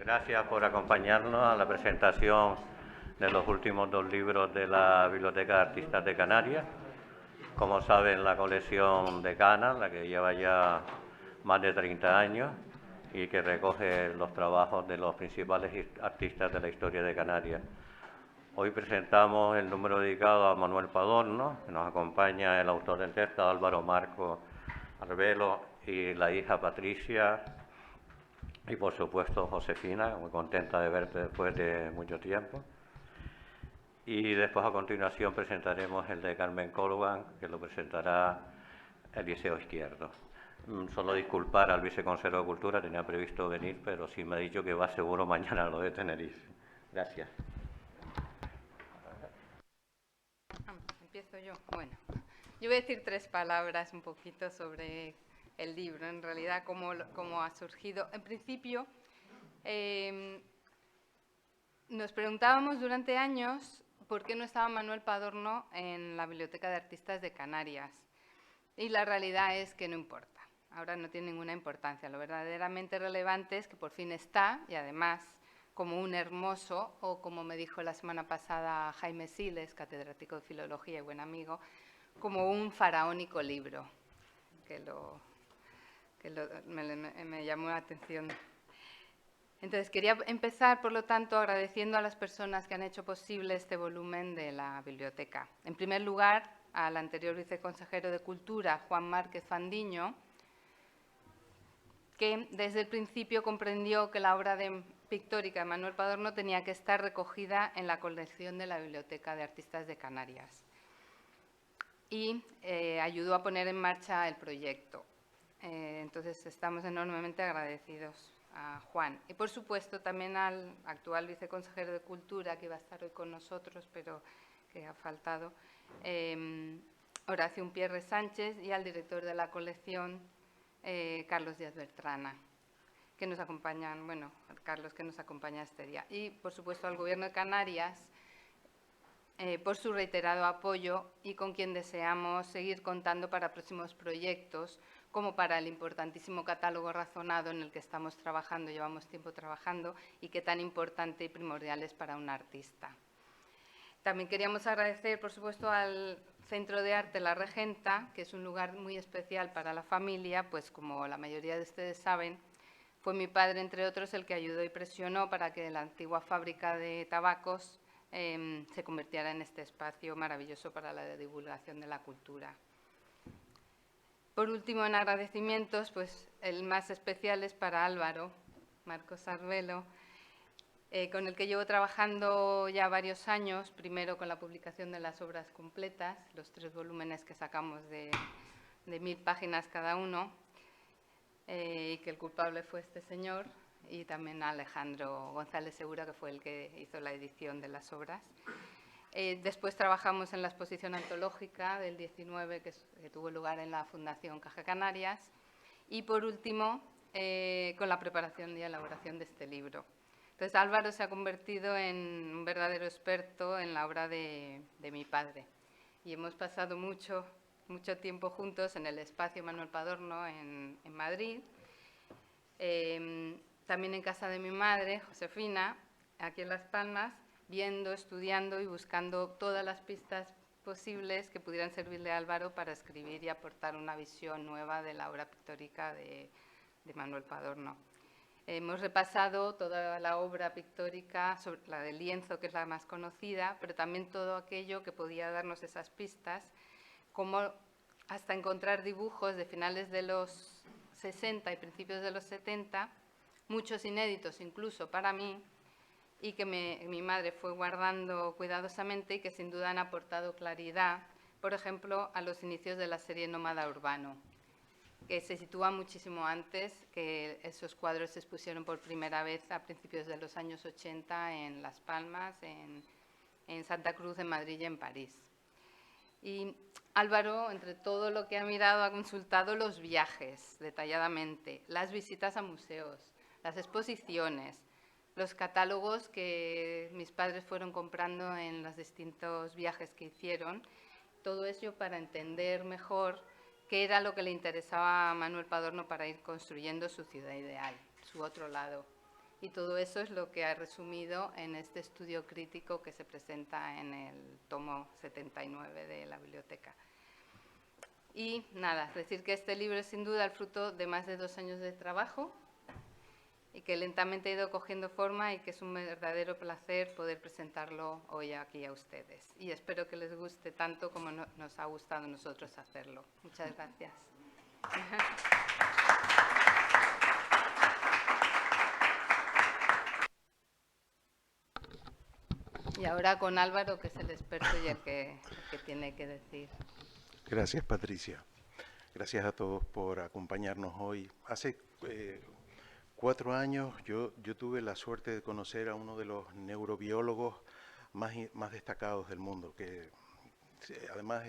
Gracias por acompañarnos a la presentación de los últimos dos libros de la Biblioteca de Artistas de Canarias. Como saben, la colección de Cana, la que lleva ya más de 30 años y que recoge los trabajos de los principales artistas de la historia de Canarias. Hoy presentamos el número dedicado a Manuel Padorno, que nos acompaña el autor del texto, Álvaro Marco Arbelo, y la hija Patricia, y por supuesto Josefina, muy contenta de verte después de mucho tiempo. Y después a continuación presentaremos el de Carmen Colgan, que lo presentará Eliseo Izquierdo. Solo disculpar al viceconsejo de Cultura, tenía previsto venir, pero sí me ha dicho que va seguro mañana a lo de Tenerife. Gracias. Empiezo yo. Bueno, yo voy a decir 3 palabras un poquito sobre el libro, en realidad cómo ha surgido. En principio, nos preguntábamos durante años por qué no estaba Manuel Padorno en la Biblioteca de Artistas de Canarias. Y la realidad es que no importa. Ahora no tiene ninguna importancia. Lo verdaderamente relevante es que por fin está, y además como un hermoso, o como me dijo la semana pasada Jaime Siles, catedrático de Filología y buen amigo, como un faraónico libro, me llamó la atención. Entonces, quería empezar, por lo tanto, agradeciendo a las personas que han hecho posible este volumen de la biblioteca. En primer lugar, al anterior viceconsejero de Cultura, Juan Márquez Fandiño, que desde el principio comprendió que la obra pictórica de Manuel Padorno tenía que estar recogida en la colección de la Biblioteca de Artistas de Canarias. Y ayudó a poner en marcha el proyecto. Entonces, estamos enormemente agradecidos a Juan. Y, por supuesto, también al actual viceconsejero de Cultura, que iba a estar hoy con nosotros, pero que ha faltado, Horacio Umpierre Sánchez, y al director de la colección, Carlos Díaz Bertrana, que nos acompañan, bueno, Carlos, que nos acompaña este día. Y, por supuesto, al Gobierno de Canarias, por su reiterado apoyo y con quien deseamos seguir contando para próximos proyectos, como para el importantísimo catálogo razonado en el que estamos trabajando, llevamos tiempo trabajando, y que tan importante y primordial es para un artista. También queríamos agradecer, por supuesto, al Centro de Arte La Regenta, que es un lugar muy especial para la familia, pues como la mayoría de ustedes saben, fue mi padre, entre otros, el que ayudó y presionó para que la antigua fábrica de tabacos se convirtiera en este espacio maravilloso para la divulgación de la cultura. Por último, en agradecimientos, pues el más especial es para Álvaro Marcos Arbelo, con el que llevo trabajando ya varios años, primero con la publicación de las obras completas, los 3 volúmenes que sacamos de 1000 páginas cada uno, y que el culpable fue este señor, y también Alejandro González Segura, que fue el que hizo la edición de las obras. Después trabajamos en la exposición antológica del 19, que tuvo lugar en la Fundación Caja Canarias, y por último, con la preparación y elaboración de este libro. Entonces, Álvaro se ha convertido en un verdadero experto en la obra de mi padre, y hemos pasado mucho tiempo juntos en el espacio Manuel Padorno en Madrid, también en casa de mi madre, Josefina, aquí en Las Palmas, viendo, estudiando y buscando todas las pistas posibles que pudieran servirle a Álvaro para escribir y aportar una visión nueva de la obra pictórica de Manuel Padorno. Hemos repasado toda la obra pictórica, la del lienzo, que es la más conocida, pero también todo aquello que podía darnos esas pistas, como hasta encontrar dibujos de finales de los 60 y principios de los 70, muchos inéditos incluso para mí, y que mi madre fue guardando cuidadosamente y que sin duda han aportado claridad, por ejemplo, a los inicios de la serie Nómada Urbano, que se sitúa muchísimo antes, que esos cuadros se expusieron por primera vez a principios de los años 80 en Las Palmas, en Santa Cruz, en Madrid y en París. Y Álvaro, entre todo lo que ha mirado, ha consultado los viajes detalladamente, las visitas a museos, las exposiciones, los catálogos que mis padres fueron comprando en los distintos viajes que hicieron, todo ello para entender mejor qué era lo que le interesaba a Manuel Padorno para ir construyendo su ciudad ideal, su otro lado. Y todo eso es lo que ha resumido en este estudio crítico que se presenta en el tomo 79 de la biblioteca. Y nada, decir que este libro es sin duda el fruto de más de 2 años de trabajo y que lentamente ha ido cogiendo forma y que es un verdadero placer poder presentarlo hoy aquí a ustedes. Y espero que les guste tanto como nos ha gustado a nosotros hacerlo. Muchas gracias. Y ahora con Álvaro, que es el experto y el que tiene que decir. Gracias, Patricia. Gracias a todos por acompañarnos hoy. Hace 4 años yo tuve la suerte de conocer a uno de los neurobiólogos más destacados del mundo, que además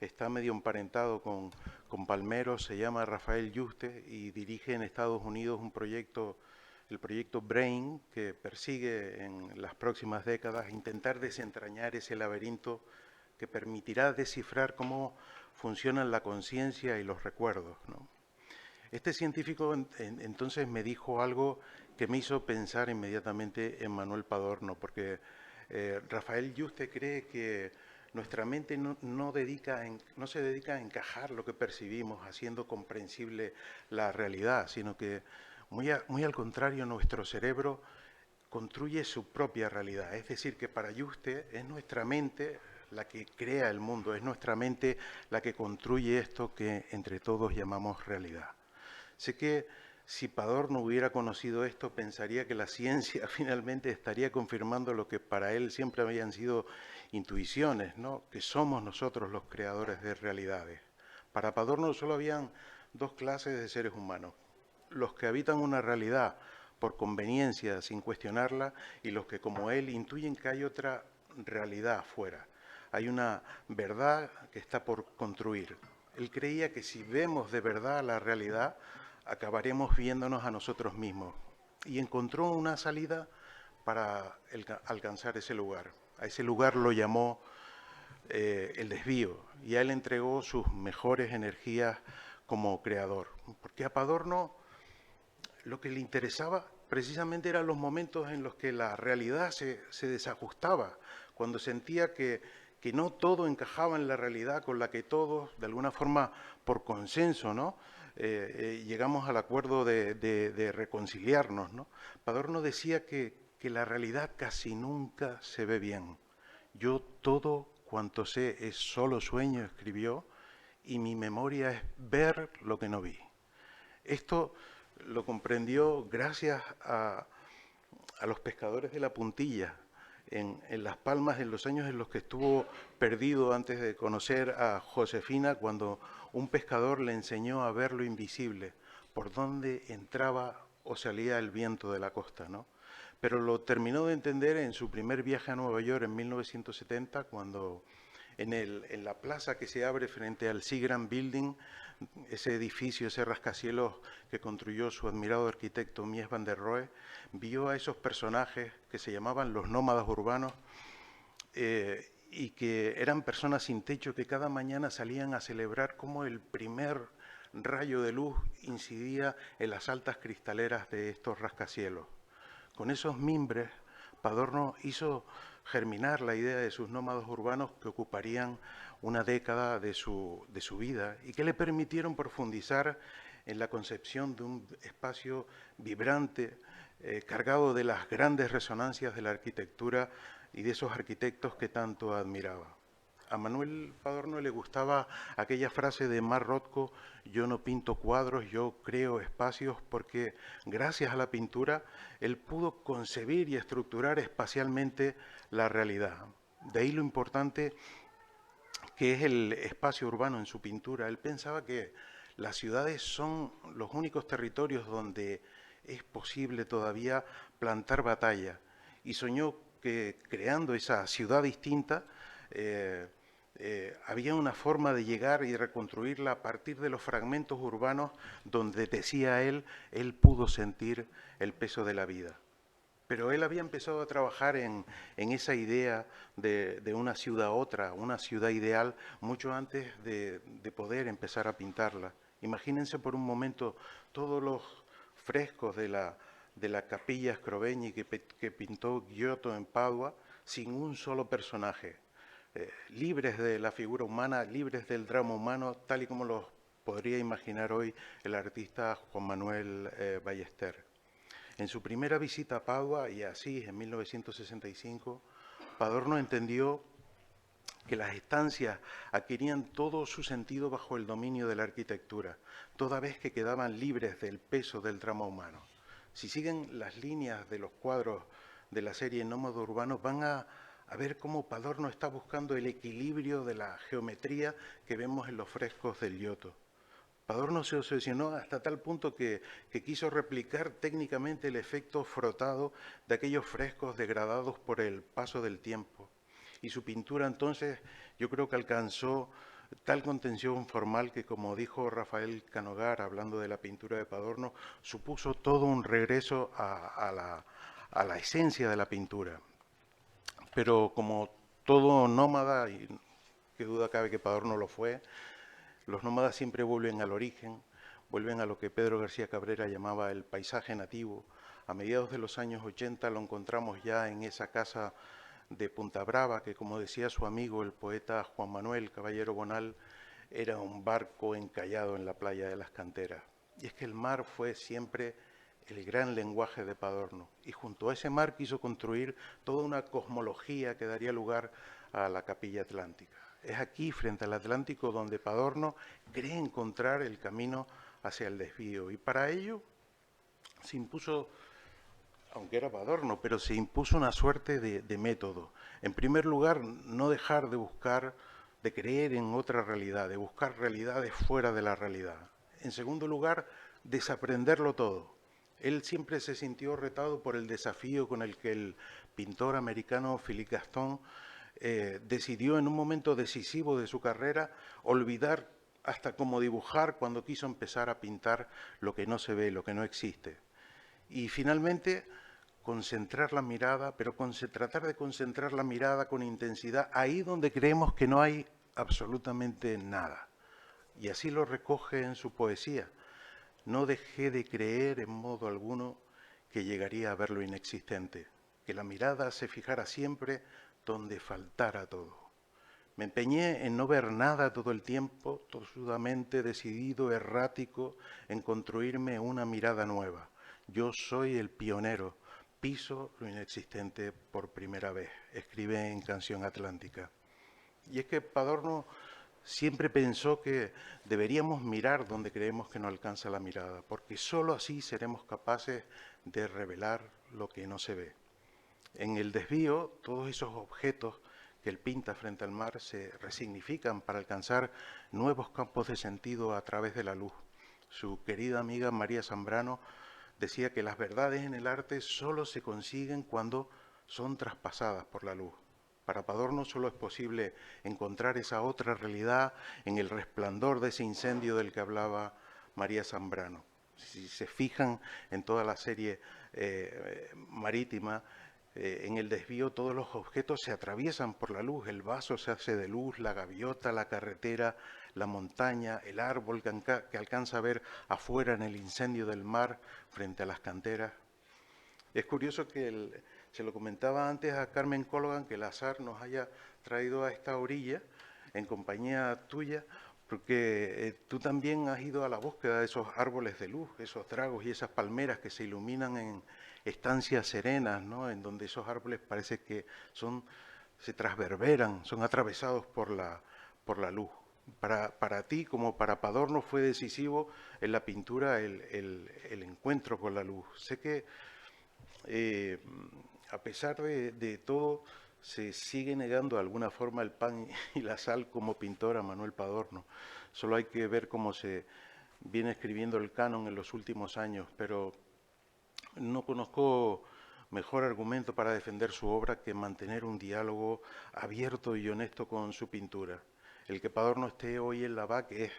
está medio emparentado con Palmero, se llama Rafael Yuste y dirige en Estados Unidos un proyecto, el proyecto BRAIN, que persigue en las próximas décadas intentar desentrañar ese laberinto que permitirá descifrar cómo funcionan la conciencia y los recuerdos, ¿no? Este científico entonces me dijo algo que me hizo pensar inmediatamente en Manuel Padorno, porque Rafael Yuste cree que nuestra mente no se dedica a encajar lo que percibimos, haciendo comprensible la realidad, sino que muy al contrario, nuestro cerebro construye su propia realidad. Es decir, que para Yuste es nuestra mente la que crea el mundo, es nuestra mente la que construye esto que entre todos llamamos realidad. Sé que si Padorno hubiera conocido esto, pensaría que la ciencia finalmente estaría confirmando lo que para él siempre habían sido intuiciones, ¿no? Que somos nosotros los creadores de realidades. Para Padorno solo habían 2 clases de seres humanos: los que habitan una realidad por conveniencia, sin cuestionarla, y los que, como él, intuyen que hay otra realidad afuera. Hay una verdad que está por construir. Él creía que si vemos de verdad la realidad, acabaremos viéndonos a nosotros mismos. Y encontró una salida para alcanzar ese lugar. A ese lugar lo llamó el desvío, y a él entregó sus mejores energías como creador. Porque a Padorno lo que le interesaba precisamente eran los momentos en los que la realidad se desajustaba, cuando sentía que no todo encajaba en la realidad con la que todos, de alguna forma, por consenso, ¿no? Llegamos al acuerdo de reconciliarnos, ¿no? Padorno decía que la realidad casi nunca se ve bien. Yo todo cuanto sé es solo sueño, escribió, y mi memoria es ver lo que no vi. Esto lo comprendió gracias a los pescadores de la Puntilla, en Las Palmas, en los años en los que estuvo perdido antes de conocer a Josefina, cuando un pescador le enseñó a ver lo invisible, por dónde entraba o salía el viento de la costa, ¿no? Pero lo terminó de entender en su primer viaje a Nueva York en 1970, cuando en la plaza que se abre frente al Seagram Building, ese edificio, ese rascacielos que construyó su admirado arquitecto Mies van der Rohe, vio a esos personajes que se llamaban los nómadas urbanos y que eran personas sin techo que cada mañana salían a celebrar cómo el primer rayo de luz incidía en las altas cristaleras de estos rascacielos. Con esos mimbres, Padorno hizo germinar la idea de sus nómadas urbanos que ocuparían una década de su vida y que le permitieron profundizar en la concepción de un espacio vibrante, cargado de las grandes resonancias de la arquitectura y de esos arquitectos que tanto admiraba. A Manuel Padorno le gustaba aquella frase de Mark Rothko: yo no pinto cuadros, yo creo espacios, porque gracias a la pintura él pudo concebir y estructurar espacialmente la realidad. De ahí lo importante que es el espacio urbano en su pintura. Él pensaba que las ciudades son los únicos territorios donde es posible todavía plantar batalla, y soñó que creando esa ciudad distinta había una forma de llegar y reconstruirla a partir de los fragmentos urbanos donde, decía él pudo sentir el peso de la vida. Pero él había empezado a trabajar en esa idea de una ciudad otra, una ciudad ideal, mucho antes de poder empezar a pintarla. Imagínense por un momento todos los frescos de de la Capilla Scrovegni que pintó Giotto en Padua, sin un solo personaje, libres de la figura humana, libres del drama humano, tal y como los podría imaginar hoy el artista Juan Manuel Ballester. En su primera visita a Padua y Asís en 1965, Padorno entendió que las estancias adquirían todo su sentido bajo el dominio de la arquitectura, toda vez que quedaban libres del peso del drama humano. Si siguen las líneas de los cuadros de la serie Nómada Urbano, van a ver cómo Padorno está buscando el equilibrio de la geometría que vemos en los frescos del Giotto. Padorno se obsesionó hasta tal punto que quiso replicar técnicamente el efecto frotado de aquellos frescos degradados por el paso del tiempo. Y su pintura entonces yo creo que alcanzó tal contención formal que, como dijo Rafael Canogar hablando de la pintura de Padorno, supuso todo un regreso a la esencia de la pintura. Pero como todo nómada, y qué duda cabe que Padorno lo fue, los nómadas siempre vuelven al origen, vuelven a lo que Pedro García Cabrera llamaba el paisaje nativo. A mediados de los años 80 lo encontramos ya en esa casa de Punta Brava, que, como decía su amigo el poeta Juan Manuel Caballero Bonal, era un barco encallado en la playa de las canteras. Y es que el mar fue siempre el gran lenguaje de Padorno, y junto a ese mar quiso construir toda una cosmología que daría lugar a la Capilla Atlántica. Es aquí, frente al Atlántico, donde Padorno cree encontrar el camino hacia el desvío, y para ello se impuso, aunque era Padorno, pero se impuso una suerte de método. En primer lugar, no dejar de buscar, de creer en otra realidad, de buscar realidades fuera de la realidad. En segundo lugar, desaprenderlo todo. Él siempre se sintió retado por el desafío con el que el pintor americano Philippe Gaston decidió en un momento decisivo de su carrera olvidar hasta cómo dibujar cuando quiso empezar a pintar lo que no se ve, lo que no existe. Y finalmente, concentrar la mirada, pero tratar de concentrar la mirada con intensidad ahí donde creemos que no hay absolutamente nada. Y así lo recoge en su poesía. No dejé de creer en modo alguno que llegaría a ver lo inexistente, que la mirada se fijara siempre donde faltara todo. Me empeñé en no ver nada todo el tiempo, tosudamente decidido, errático, en construirme una mirada nueva. Yo soy el pionero, piso lo inexistente por primera vez, escribe en Canción Atlántica. Y es que Padorno siempre pensó que deberíamos mirar donde creemos que no alcanza la mirada, porque sólo así seremos capaces de revelar lo que no se ve. En el desvío, todos esos objetos que él pinta frente al mar se resignifican para alcanzar nuevos campos de sentido a través de la luz. Su querida amiga María Zambrano decía que las verdades en el arte solo se consiguen cuando son traspasadas por la luz. Para Padorno solo es posible encontrar esa otra realidad en el resplandor de ese incendio del que hablaba María Zambrano. Si se fijan en toda la serie marítima, en el desvío todos los objetos se atraviesan por la luz, el vaso se hace de luz, la gaviota, la carretera, la montaña, el árbol que alcanza a ver afuera en el incendio del mar frente a las canteras. Es curioso que se lo comentaba antes a Carmen Colgan, que el azar nos haya traído a esta orilla en compañía tuya, porque tú también has ido a la búsqueda de esos árboles de luz, esos dragos y esas palmeras que se iluminan en estancias serenas, ¿no? En donde esos árboles parece que se transverberan, son atravesados por la luz. Para ti, como para Padorno, fue decisivo en la pintura el encuentro con la luz. Sé que a pesar de todo, se sigue negando de alguna forma el pan y la sal como pintor a Manuel Padorno. Solo hay que ver cómo se viene escribiendo el canon en los últimos años, pero no conozco mejor argumento para defender su obra que mantener un diálogo abierto y honesto con su pintura. El que Padorno esté hoy en la BAC es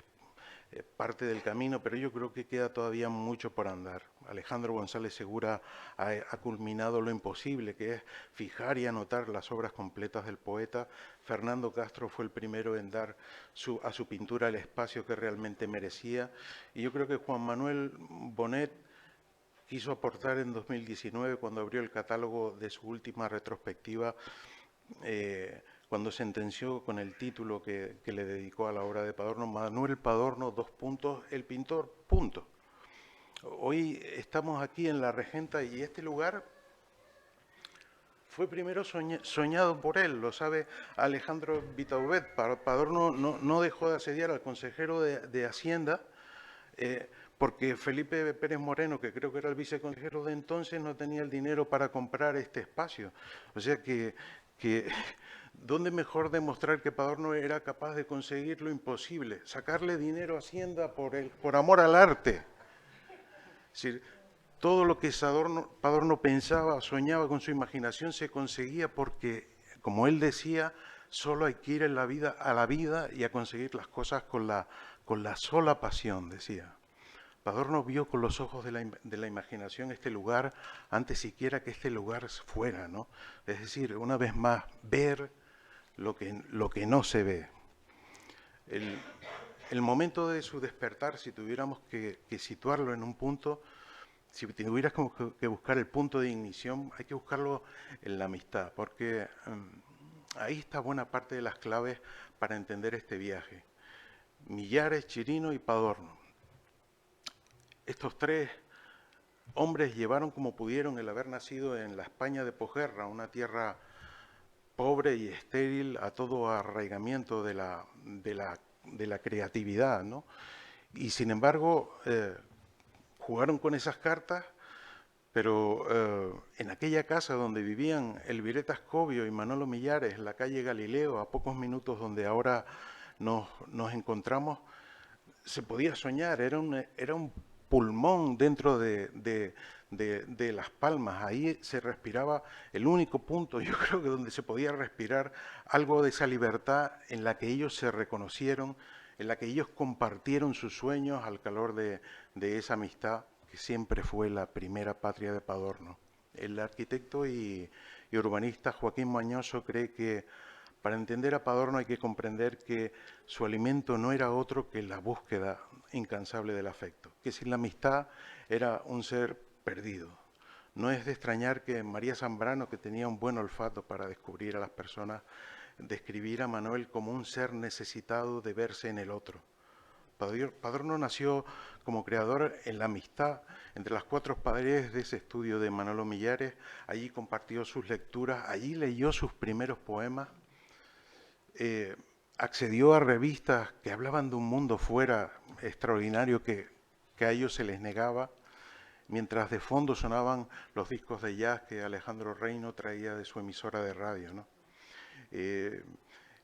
parte del camino, pero yo creo que queda todavía mucho por andar. Alejandro González Segura ha culminado lo imposible, que es fijar y anotar las obras completas del poeta. Fernando Castro fue el primero en dar a su pintura el espacio que realmente merecía. Y yo creo que Juan Manuel Bonet quiso aportar en 2019 cuando abrió el catálogo de su última retrospectiva, cuando sentenció con el título que le dedicó a la obra de Padorno, Manuel Padorno, el pintor, punto. Hoy estamos aquí en La Regenta y este lugar fue primero soñado por él, lo sabe Alejandro Vitaubet. Padorno no dejó de asediar al consejero de Hacienda porque Felipe Pérez Moreno, que creo que era el viceconsejero de entonces, no tenía el dinero para comprar este espacio. O sea que ¿dónde mejor demostrar que Padorno era capaz de conseguir lo imposible? Sacarle dinero a Hacienda por amor al arte. Es decir, todo lo que Padorno pensaba, soñaba con su imaginación se conseguía porque, como él decía, solo hay que ir a la vida y a conseguir las cosas con la sola pasión, decía. Padorno vio con los ojos de la imaginación este lugar antes siquiera que este lugar fuera, ¿no? Es decir, una vez más, ver lo que no se ve. El momento de su despertar, si tuviéramos que situarlo en un punto, si tuvieras que buscar el punto de ignición, hay que buscarlo en la amistad, porque ahí está buena parte de las claves para entender este viaje. Millares, Chirino y Padorno. Estos tres hombres llevaron como pudieron el haber nacido en la España de posguerra, una tierra pobre y estéril a todo arraigamiento de la creatividad, ¿no? Y sin embargo, jugaron con esas cartas, pero en aquella casa donde vivían Elvireta Escobio y Manolo Millares, en la calle Galileo, a pocos minutos donde ahora nos encontramos, se podía soñar, era un pulmón dentro de Las Palmas. Ahí se respiraba el único punto, yo creo que donde se podía respirar algo de esa libertad en la que ellos se reconocieron, en la que ellos compartieron sus sueños al calor de esa amistad que siempre fue la primera patria de Padorno. El arquitecto y urbanista Joaquín Mañoso cree que para entender a Padorno hay que comprender que su alimento no era otro que la búsqueda incansable del afecto, que sin la amistad era un ser perdido. No es de extrañar que María Zambrano, que tenía un buen olfato para descubrir a las personas, describiera a Manuel como un ser necesitado de verse en el otro. Padorno nació como creador en la amistad entre las cuatro paredes de ese estudio de Manolo Millares. Allí compartió sus lecturas, allí leyó sus primeros poemas, accedió a revistas que hablaban de un mundo fuera extraordinario que a ellos se les negaba, mientras de fondo sonaban los discos de jazz que Alejandro Reino traía de su emisora de radio, ¿no?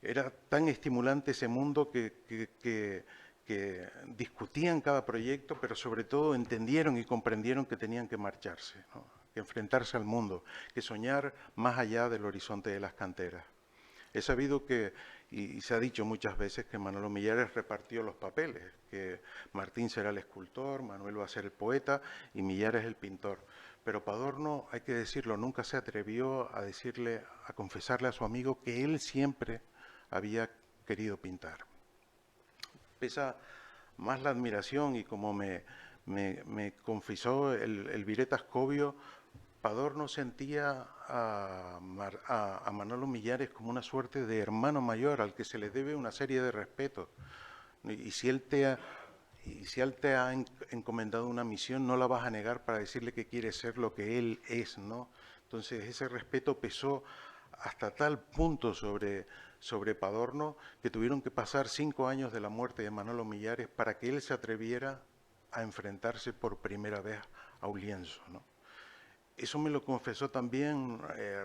Era tan estimulante ese mundo que discutían cada proyecto, pero sobre todo entendieron y comprendieron que tenían que marcharse, ¿no? Que enfrentarse al mundo, que soñar más allá del horizonte de las canteras. He sabido que, y se ha dicho muchas veces, que Manolo Millares repartió los papeles, que Martín será el escultor, Manuel va a ser el poeta y Millares el pintor. Pero Padorno, hay que decirlo, nunca se atrevió a confesarle a su amigo que él siempre había querido pintar. Pesa más la admiración y como me confesó el Vireta Escobio, Padorno sentía a Manolo Millares como una suerte de hermano mayor al que se le debe una serie de respetos. Y si él te ha encomendado una misión, no la vas a negar para decirle que quiere ser lo que él es, ¿no? Entonces ese respeto pesó hasta tal punto sobre Padorno que tuvieron que pasar 5 años de la muerte de Manolo Millares para que él se atreviera a enfrentarse por primera vez a un lienzo, ¿no? Eso me lo confesó también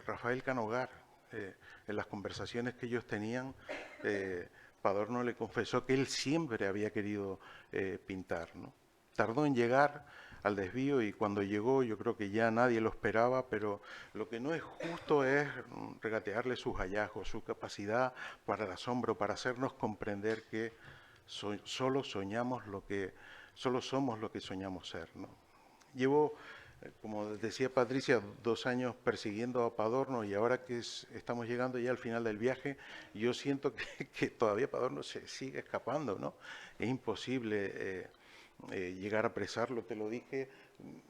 Rafael Canogar en las conversaciones que ellos tenían. Padorno le confesó que él siempre había querido pintar, ¿no? Tardó en llegar al desvío y cuando llegó yo creo que ya nadie lo esperaba, pero lo que no es justo es regatearle sus hallazgos, su capacidad para el asombro, para hacernos comprender que solo somos lo que soñamos ser, ¿no? Llevo, como decía Patricia, 2 años persiguiendo a Padorno y ahora que estamos llegando ya al final del viaje, yo siento que todavía Padorno se sigue escapando, ¿no? Es imposible llegar a apresarlo. Te lo dije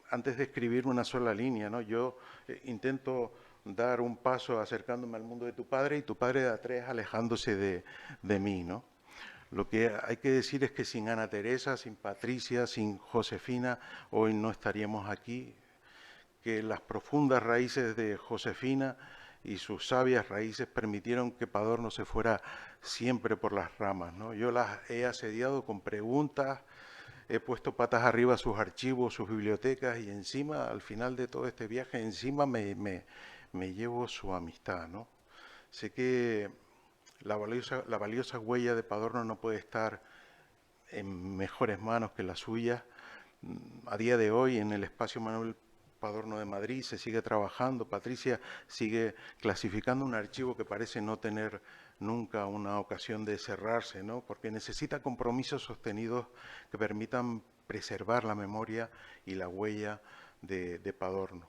antes de escribir una sola línea, ¿no? Yo intento dar un paso acercándome al mundo de tu padre y tu padre da tres alejándose de mí, ¿no? Lo que hay que decir es que sin Ana Teresa, sin Patricia, sin Josefina, hoy no estaríamos aquí, que las profundas raíces de Josefina y sus sabias raíces permitieron que Pador no se fuera siempre por las ramas, ¿no? Yo las he asediado con preguntas, he puesto patas arriba sus archivos, sus bibliotecas y encima, al final de todo este viaje, encima me llevo su amistad, ¿no? Sé que la valiosa huella de Padorno no puede estar en mejores manos que la suya. A día de hoy, en el espacio Manuel Padorno de Madrid se sigue trabajando. Patricia sigue clasificando un archivo que parece no tener nunca una ocasión de cerrarse, ¿no? Porque necesita compromisos sostenidos que permitan preservar la memoria y la huella de Padorno.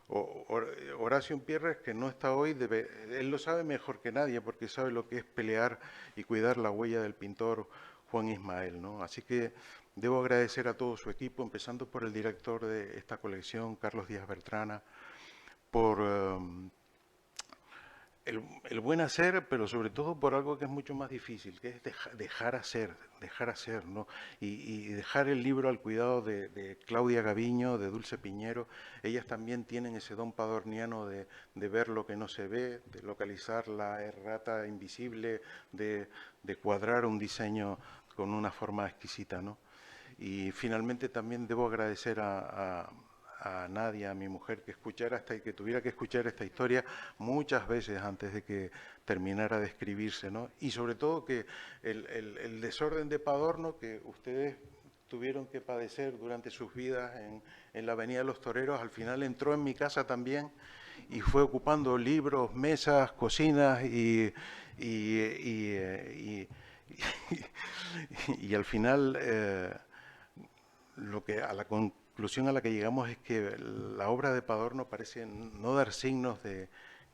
Horacio Pierres, que no está hoy, él lo sabe mejor que nadie porque sabe lo que es pelear y cuidar la huella del pintor Juan Ismael, ¿no? Así que debo agradecer a todo su equipo, empezando por el director de esta colección, Carlos Díaz Bertrana, por el buen hacer, pero sobre todo por algo que es mucho más difícil, que es dejar hacer, ¿no? Y dejar el libro al cuidado de Claudia Gaviño, de Dulce Piñero. Ellas también tienen ese don padorniano de ver lo que no se ve, de localizar la errata invisible, de cuadrar un diseño con una forma exquisita, ¿no? Y finalmente también debo agradecer a Nadia, a mi mujer, que tuviera que escuchar esta historia muchas veces antes de que terminara de escribirse, ¿no? Y sobre todo que el desorden de Padorno que ustedes tuvieron que padecer durante sus vidas en la Avenida de los Toreros, al final entró en mi casa también y fue ocupando libros, mesas, cocinas y al final a la conclusión a la que llegamos es que la obra de Padorno parece no dar signos de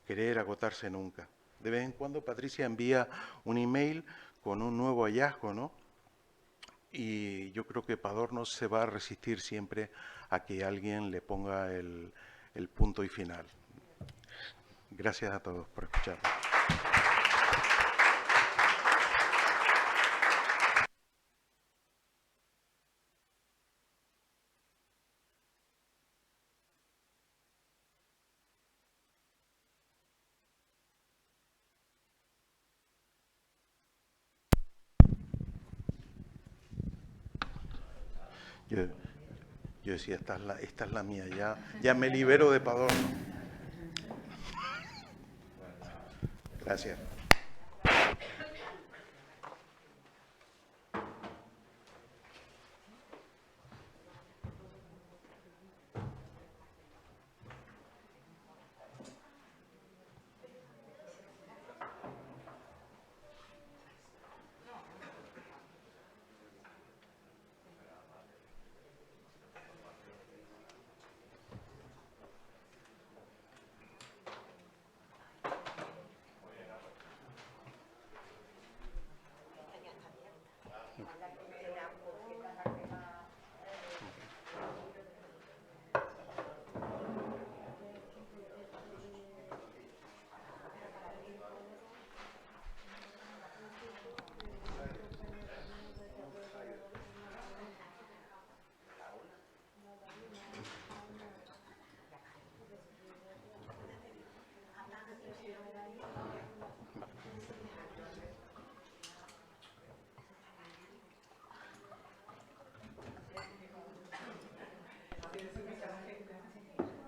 querer agotarse nunca. De vez en cuando Patricia envía un email con un nuevo hallazgo, ¿no? Y yo creo que Padorno se va a resistir siempre a que alguien le ponga el punto y final. Gracias a todos por escucharme. Yo decía, esta es la mía, ya me libero de Padorno. Gracias.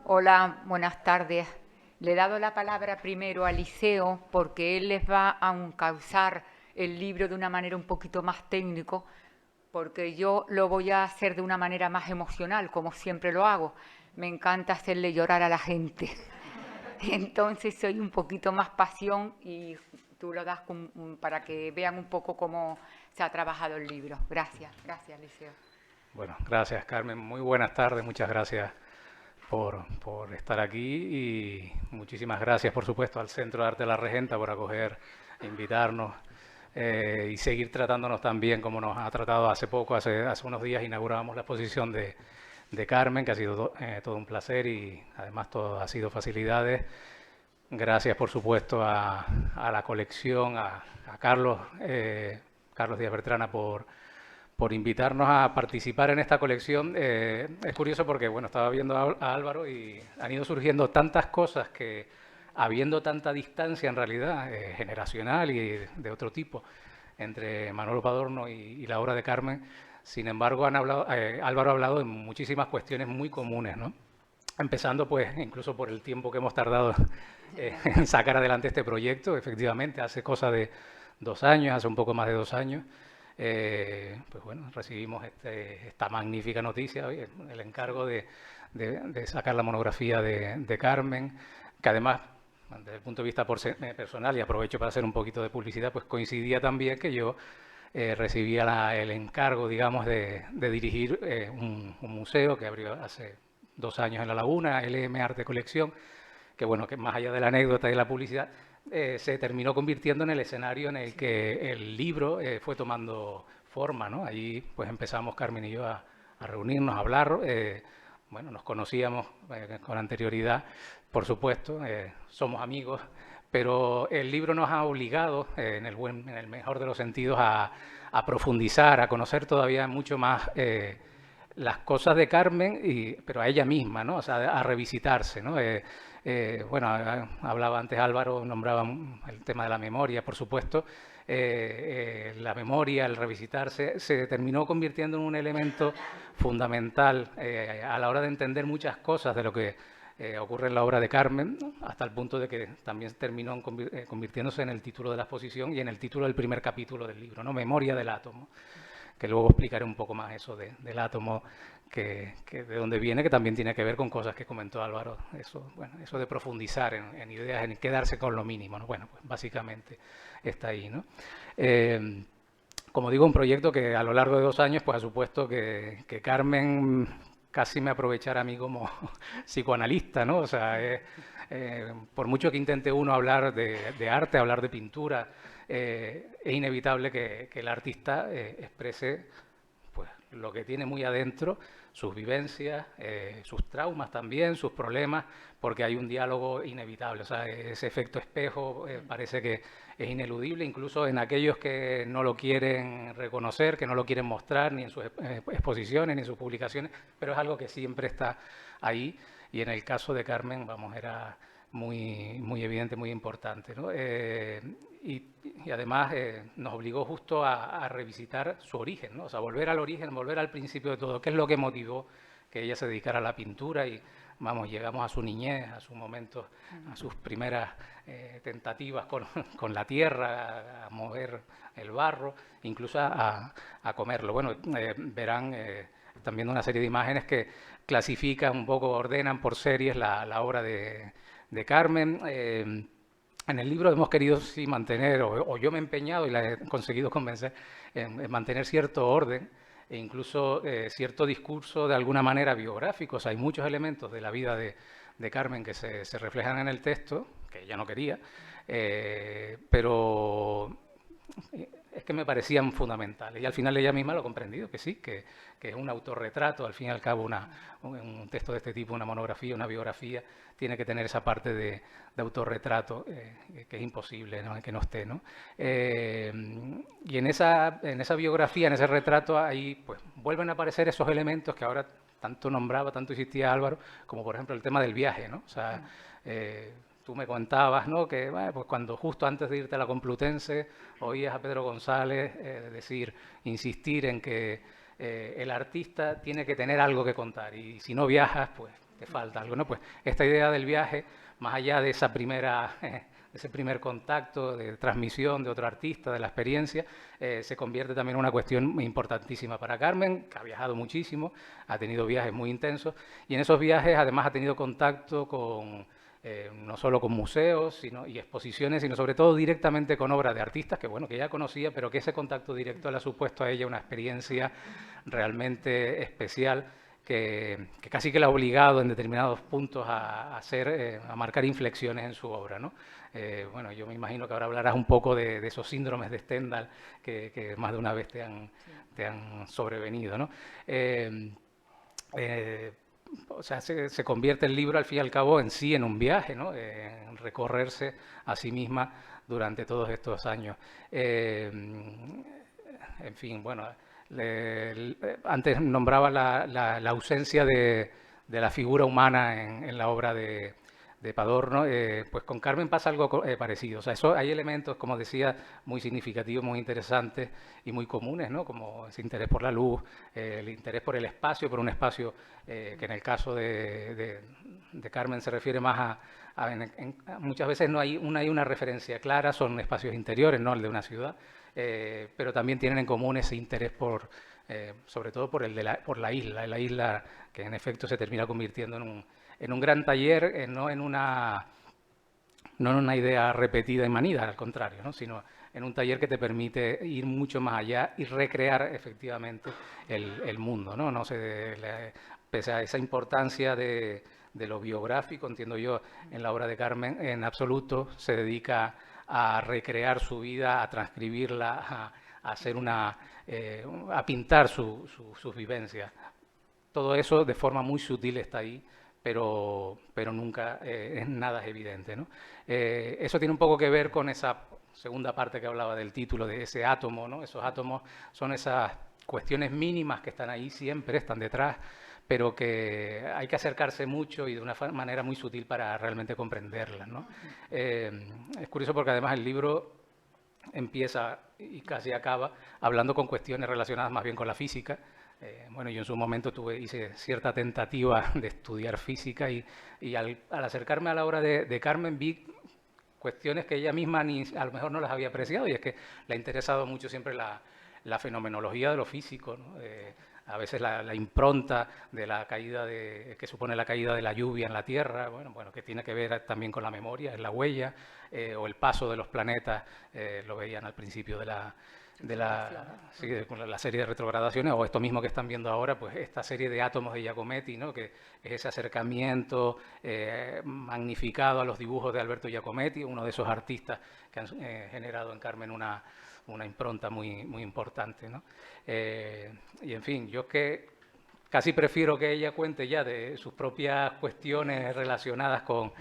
Hola, buenas tardes. Le he dado la palabra primero a Liceo porque él les va a encauzar el libro de una manera un poquito más técnico, porque yo lo voy a hacer de una manera más emocional, como siempre lo hago. Me encanta hacerle llorar a la gente. Entonces soy un poquito más pasión y tú lo das para que vean un poco cómo se ha trabajado el libro. Gracias, gracias, Liceo. Bueno, gracias, Carmen. Muy buenas tardes, muchas gracias por estar aquí y muchísimas gracias, por supuesto, al Centro de Arte de la Regenta por acoger e invitarnos. y seguir tratándonos tan bien como nos ha tratado hace poco. Hace unos días inaugurábamos la exposición de Carmen, que ha sido todo un placer y además todo ha sido facilidades. Gracias, por supuesto, a la colección, a Carlos Díaz Bertrana por invitarnos a participar en esta colección. Es curioso porque, bueno, estaba viendo a Álvaro y han ido surgiendo tantas cosas que, habiendo tanta distancia en realidad generacional y de otro tipo entre Manolo Padorno y la obra de Carmen, sin embargo, Álvaro ha hablado de muchísimas cuestiones muy comunes, ¿no? Empezando, pues, incluso por el tiempo que hemos tardado en sacar adelante este proyecto. Efectivamente, hace cosa de 2 años, hace un poco más de 2 años, pues bueno, recibimos esta magnífica noticia, el encargo de sacar la monografía de Carmen, que además, desde el punto de vista personal, y aprovecho para hacer un poquito de publicidad, pues coincidía también que yo recibía el encargo, digamos, de dirigir un museo que abrió hace 2 años en La Laguna, LM Arte Colección, que bueno, que más allá de la anécdota y de la publicidad, se terminó convirtiendo en el escenario en el que el libro fue tomando forma, ¿no? Allí pues empezamos Carmen y yo a reunirnos, a hablar. Bueno, nos conocíamos con anterioridad, por supuesto, somos amigos, pero el libro nos ha obligado, en el mejor de los sentidos, a profundizar, a conocer todavía mucho más las cosas de Carmen, pero a ella misma, ¿no? O sea, a revisitarse, ¿no? Bueno, hablaba antes Álvaro, nombraba el tema de la memoria, por supuesto. La memoria, el revisitarse, se terminó convirtiendo en un elemento fundamental a la hora de entender muchas cosas de lo que ocurre en la obra de Carmen, ¿no? Hasta el punto de que también terminó convirtiéndose en el título de la exposición y en el título del primer capítulo del libro, ¿no? Memoria del átomo, que luego explicaré un poco más eso del átomo, que de dónde viene, que también tiene que ver con cosas que comentó Álvaro, eso de profundizar en ideas, en quedarse con lo mínimo, ¿no? Bueno, pues básicamente está ahí, ¿no? Como digo, un proyecto que a lo largo de 2 años pues ha supuesto que Carmen casi me aprovechara a mí como psicoanalista, ¿no? O sea, por mucho que intente uno hablar de arte, hablar de pintura, es inevitable que el artista exprese pues lo que tiene muy adentro, sus vivencias, sus traumas también, sus problemas, porque hay un diálogo inevitable. O sea, ese efecto espejo parece que es ineludible, incluso en aquellos que no lo quieren reconocer, que no lo quieren mostrar ni en sus exposiciones ni en sus publicaciones, pero es algo que siempre está ahí, y en el caso de Carmen, vamos, era muy evidente, muy importante, ¿no? Y además nos obligó justo a revisitar su origen, ¿no? O sea, volver al origen, volver al principio de todo, qué es lo que motivó que ella se dedicara a la pintura. Y vamos, llegamos a su niñez, a sus momentos, a sus primeras tentativas con la tierra, a mover el barro, incluso a comerlo. Bueno, verán, están viendo una serie de imágenes que clasifican un poco, ordenan por series la obra de Carmen. En el libro hemos querido sí mantener, o yo me he empeñado y la he conseguido convencer, en mantener cierto orden e incluso cierto discurso de alguna manera biográfico. O sea, hay muchos elementos de la vida de Carmen que se reflejan en el texto, que ella no quería, pero es que me parecían fundamentales. Y al final ella misma lo ha comprendido, que sí, que es un autorretrato, al fin y al cabo un texto de este tipo, una monografía, una biografía, tiene que tener esa parte de autorretrato que es imposible, ¿no? Que no esté, ¿no? Y en esa biografía, en ese retrato, ahí pues vuelven a aparecer esos elementos que ahora tanto nombraba, tanto insistía Álvaro, como por ejemplo el tema del viaje, ¿no? O sea, tú me contabas, ¿no? Que bueno, pues cuando justo antes de irte a la Complutense oías a Pedro González insistir en que el artista tiene que tener algo que contar, y si no viajas, pues te falta algo, ¿no? Pues esta idea del viaje, más allá de ese primer contacto de transmisión de otro artista, de la experiencia, se convierte también en una cuestión importantísima para Carmen, que ha viajado muchísimo, ha tenido viajes muy intensos, y en esos viajes además ha tenido contacto con no solo con museos y exposiciones, sino sobre todo directamente con obras de artistas que, bueno, que ya conocía, pero que ese contacto directo le ha supuesto a ella una experiencia realmente especial, que casi que la ha obligado en determinados puntos a marcar inflexiones en su obra, ¿no? Bueno, yo me imagino que ahora hablarás un poco de esos síndromes de Stendhal que más de una vez te han sobrevenido, ¿no? O sea, se convierte el libro al fin y al cabo en sí en un viaje, ¿no? En recorrerse a sí misma durante todos estos años. En fin, bueno, antes nombraba la ausencia de la figura humana en la obra de Padorno. Pues con Carmen pasa algo parecido. O sea, hay elementos, como decía, muy significativos, muy interesantes y muy comunes, ¿no? Como ese interés por la luz, el interés por el espacio, por un espacio que en el caso de Carmen se refiere más muchas veces no hay una referencia clara, son espacios interiores, no el de una ciudad, pero también tienen en común ese interés sobre todo por la isla que en efecto se termina convirtiendo en un gran taller, no en una idea repetida y manida, al contrario, ¿no? Sino en un taller que te permite ir mucho más allá y recrear efectivamente el mundo, ¿no? Pese a esa importancia de lo biográfico, entiendo yo, en la obra de Carmen, en absoluto se dedica a recrear su vida, a transcribirla, a pintar sus vivencias. Todo eso de forma muy sutil está ahí, pero nunca nada es evidente, ¿no? Eso tiene un poco que ver con esa segunda parte que hablaba del título, de ese átomo, ¿no? Esos átomos son esas cuestiones mínimas que están ahí siempre, están detrás, pero que hay que acercarse mucho y de una manera muy sutil para realmente comprenderlas, ¿no? Es curioso porque además el libro empieza y casi acaba hablando con cuestiones relacionadas más bien con la física. Bueno, yo en su momento hice cierta tentativa de estudiar física y al acercarme a la obra de Carmen vi cuestiones que ella misma a lo mejor no las había apreciado, y es que le ha interesado mucho siempre la fenomenología de lo físico, ¿no? A veces la impronta de la caída que supone la caída de la lluvia en la Tierra, bueno, que tiene que ver también con la memoria, es la huella, o el paso de los planetas, lo veían al principio con la serie de retrogradaciones, o esto mismo que están viendo ahora, pues esta serie de átomos de Giacometti, ¿no? Que es ese acercamiento magnificado a los dibujos de Alberto Giacometti, uno de esos artistas que han generado en Carmen una impronta muy, muy importante, ¿no? Y en fin, yo que casi prefiero que ella cuente ya de sus propias cuestiones relacionadas con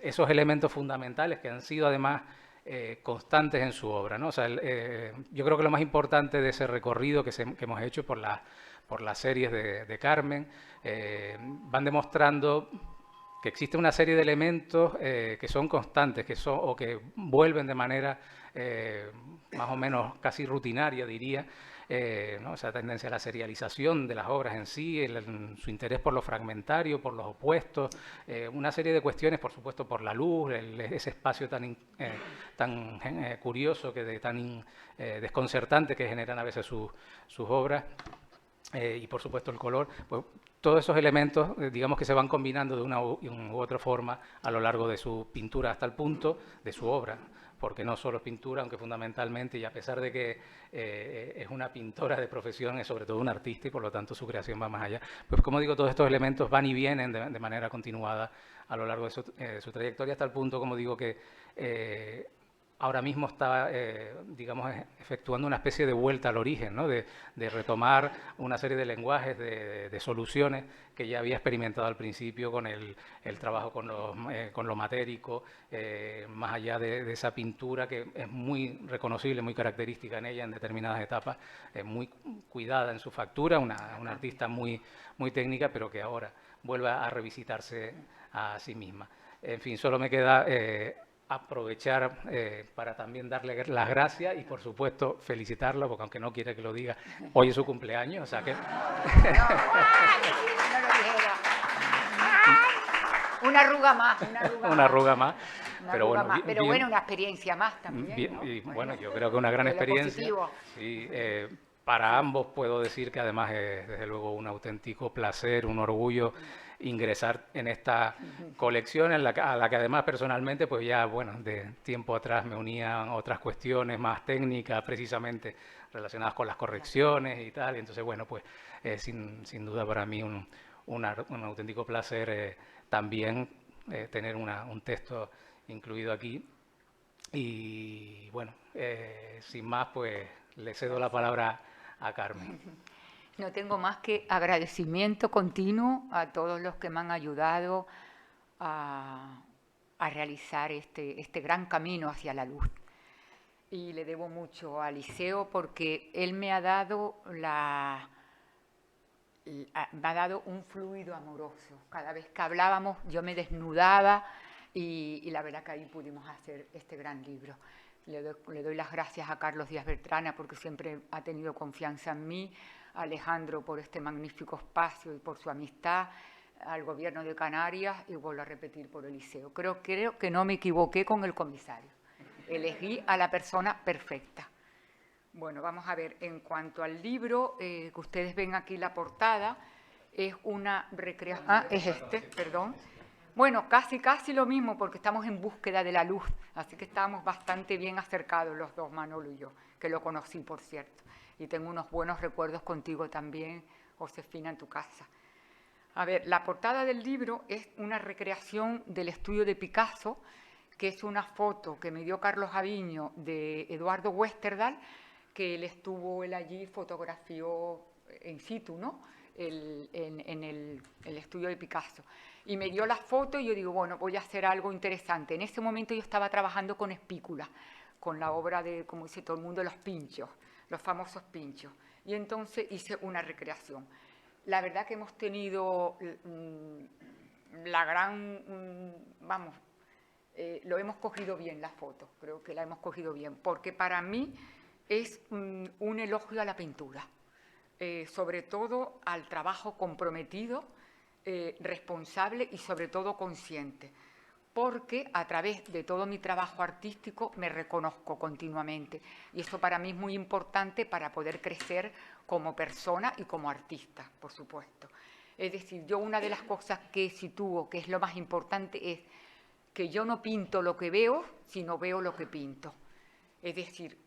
esos elementos fundamentales que han sido además constantes en su obra, ¿no? O sea, yo creo que lo más importante de ese recorrido que hemos hecho por las series de Carmen van demostrando que existe una serie de elementos que son constantes, o que vuelven de manera más o menos casi rutinaria, diría, ¿no? Esa tendencia a la serialización de las obras en sí, su interés por lo fragmentario, por los opuestos, una serie de cuestiones, por supuesto, por la luz, ese espacio tan curioso, tan desconcertante que generan a veces sus obras, y por supuesto el color. Pues, todos esos elementos, digamos que se van combinando de una u otra forma a lo largo de su pintura hasta el punto de su obra, porque no solo es pintura, aunque fundamentalmente, y a pesar de que es una pintora de profesión, es sobre todo una artista y por lo tanto su creación va más allá. Pues como digo, todos estos elementos van y vienen de manera continuada a lo largo de su trayectoria, hasta el punto, como digo, que ahora mismo está, digamos, efectuando una especie de vuelta al origen, ¿no? De retomar una serie de lenguajes, de soluciones que ya había experimentado al principio con el trabajo con lo matérico, más allá de esa pintura que es muy reconocible, muy característica en ella en determinadas etapas, muy cuidada en su factura, una artista muy, muy técnica, pero que ahora vuelve a revisitarse a sí misma. En fin, solo me queda aprovechar para también darle las gracias y, por supuesto, felicitarla, porque aunque no quiere que lo diga, hoy es su cumpleaños, o sea que... Una arruga más, una arruga más. Pero bueno, pero bueno, una experiencia más también, bien, ¿no? Y bueno, yo creo que una gran experiencia. Sí, para ambos puedo decir que además es desde luego un auténtico placer, un orgullo ingresar en esta colección a la que además personalmente, pues ya, bueno, de tiempo atrás me unían otras cuestiones más técnicas, precisamente relacionadas con las correcciones y tal. Y entonces, bueno, pues sin duda para mí un auténtico placer también tener un texto incluido aquí. Y bueno, sin más, pues le cedo la palabra a Carmen. No tengo más que agradecimiento continuo a todos los que me han ayudado a realizar este gran camino hacia la luz. Y le debo mucho a Liceo porque él me ha dado un fluido amoroso. Cada vez que hablábamos yo me desnudaba y la verdad que ahí pudimos hacer este gran libro. Le doy las gracias a Carlos Díaz Bertrana porque siempre ha tenido confianza en mí, a Alejandro por este magnífico espacio y por su amistad, al Gobierno de Canarias y vuelvo a repetir por el Liceo. Creo que no me equivoqué con el comisario. Elegí a la persona perfecta. Bueno, vamos a ver, en cuanto al libro, que ustedes ven aquí la portada, es una recreación... perdón. Bueno, casi lo mismo, porque estamos en búsqueda de la luz, así que estábamos bastante bien acercados los dos, Manolo y yo, que lo conocí, por cierto. Y tengo unos buenos recuerdos contigo también, Josefina, en tu casa. A ver, la portada del libro es una recreación del estudio de Picasso, que es una foto que me dio Carlos Aviño de Eduardo Westerdal, que él allí fotografió in situ, ¿no? En el estudio de Picasso. Y me dio la foto y yo digo, bueno, voy a hacer algo interesante. En ese momento yo estaba trabajando con espícula, con la obra de, como dice todo el mundo, los pinchos, los famosos pinchos. Y entonces hice una recreación. La verdad que hemos tenido la gran, lo hemos cogido bien la foto, creo que la hemos cogido bien, porque para mí es un elogio a la pintura, sobre todo al trabajo comprometido, responsable y sobre todo consciente, porque a través de todo mi trabajo artístico me reconozco continuamente y eso para mí es muy importante para poder crecer como persona y como artista, por supuesto. Es decir, yo una de las cosas que sitúo, que es lo más importante, es que yo no pinto lo que veo, sino veo lo que pinto. Es decir,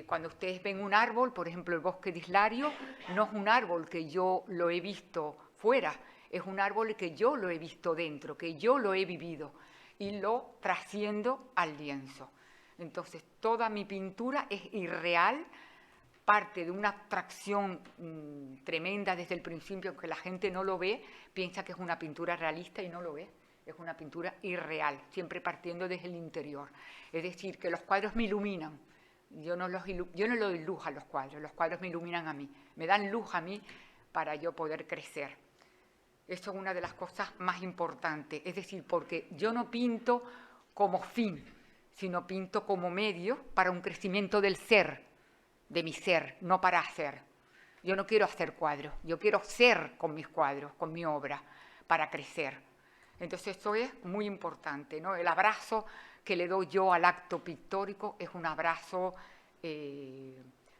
cuando ustedes ven un árbol, por ejemplo el bosque de Islario, no es un árbol que yo lo he visto fuera, es un árbol que yo lo he visto dentro, que yo lo he vivido y lo trasciendo al lienzo. Entonces, toda mi pintura es irreal, parte de una abstracción tremenda desde el principio, que la gente no lo ve, piensa que es una pintura realista y no lo es. Es una pintura irreal, siempre partiendo desde el interior. Es decir, que los cuadros me iluminan. Yo no le doy luz a los cuadros me iluminan a mí, me dan luz a mí para yo poder crecer. Eso es una de las cosas más importantes, es decir, porque yo no pinto como fin, sino pinto como medio para un crecimiento del ser, de mi ser, no para hacer. Yo no quiero hacer cuadros, yo quiero ser con mis cuadros, con mi obra, para crecer. Entonces eso es muy importante, ¿no? El abrazo que le doy yo al acto pictórico es un abrazo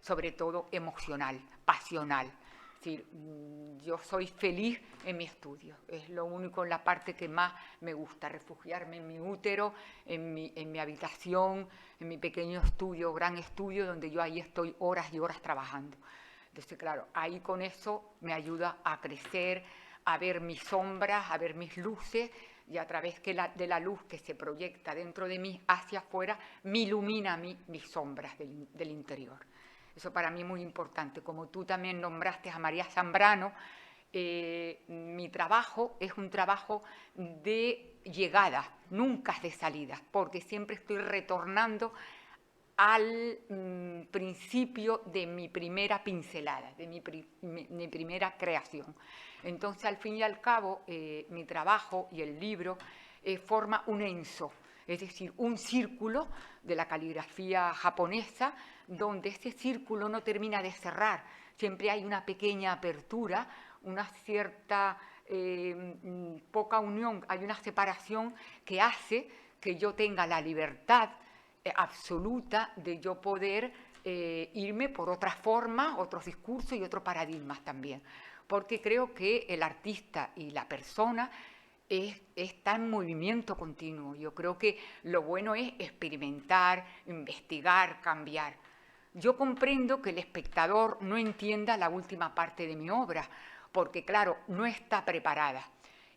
sobre todo emocional, pasional. Es decir, yo soy feliz en mi estudio, es lo único, en la parte que más me gusta, refugiarme en mi útero, en mi habitación, en mi pequeño estudio, gran estudio, donde yo ahí estoy horas y horas trabajando. Entonces, claro, ahí con eso me ayuda a crecer, a ver mis sombras, a ver mis luces, y a través de la luz que se proyecta dentro de mí hacia afuera, me ilumina a mí mis sombras del interior. Eso para mí es muy importante. Como tú también nombraste a María Zambrano, mi trabajo es un trabajo de llegada, nunca de salida, porque siempre estoy retornando al principio de mi primera pincelada, de mi primera creación. Entonces, al fin y al cabo, mi trabajo y el libro forma un enso, es decir, un círculo de la caligrafía japonesa, donde ese círculo no termina de cerrar, siempre hay una pequeña apertura, una cierta poca unión, hay una separación que hace que yo tenga la libertad absoluta de yo poder irme por otras formas, otros discursos y otros paradigmas también. porque creo que el artista y la persona está en movimiento continuo. Yo creo que lo bueno es experimentar, investigar, cambiar. Yo comprendo que el espectador no entienda la última parte de mi obra, porque claro, no está preparada.